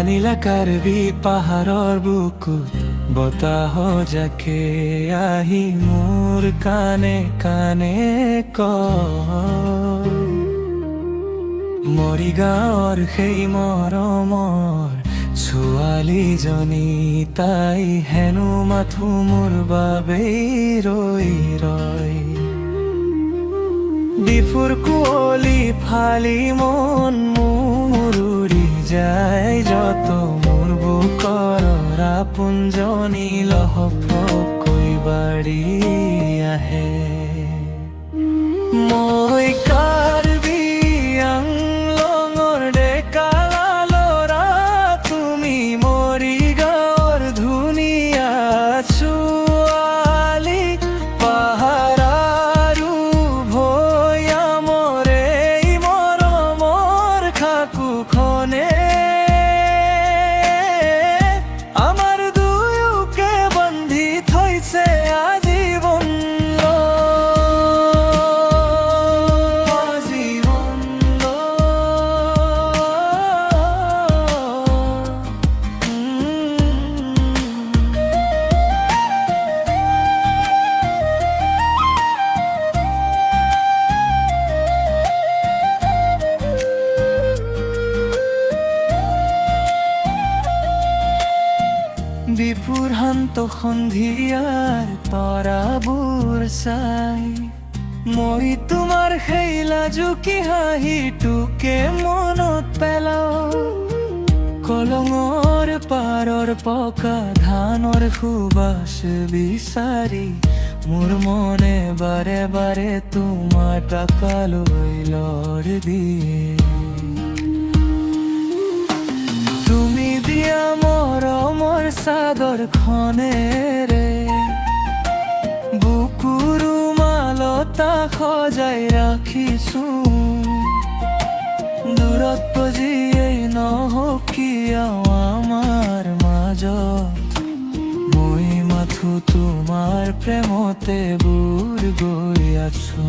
নীলা কাৰ্বি পাহাৰৰ বুকুত বতাহ জাকে আহি মোৰ কানে কানে কয়, মৰিগাঁৱৰ সেই মৰমৰ ছোৱালীজনী তাই হেনো মাথো মোৰ বাবেই ৰৈ ৰয়। ডিফুৰ কুঁৱলী ফালি মন মোৰ উৰি যায় যত মোৰ বুকৰ আপোনজনী লহপহকৈ বাঢ়ি আহে। মই কাৰ্বি আংলঙৰ ডেকা ল'ৰা, তুমি মৰিগাঁৱৰ ধুনীয়া ছোৱালী। পাহাৰ আৰু ভৈয়ামৰ এই মৰমৰ খাকুখনে আমাৰ দুয়োকে বান্ধি থৈছে আজীৱন। বিপুৰ শান্ত সন্ধিয়াৰ তৰাবোৰ চাই মই তোমাৰ সেই লাজুকী হাঁহিটোকে মনত পেলাও। কলঙৰ পাৰৰ পকা ধানৰ সুবাস বিচাৰি মোৰ মনে বাৰে বাৰে তোমাৰ তাকালৈ লৰ দিয়ে। তুমি দিয়া মৰমৰ চাদৰখনেৰে বুকুৰ মালতা সজাই ৰাখিছো। দূৰত্ব যিয়েই নহওক কিয় আমাৰ মাজত, মই মাথো তোমাৰ প্ৰেমতে বুৰ গৈ আছো।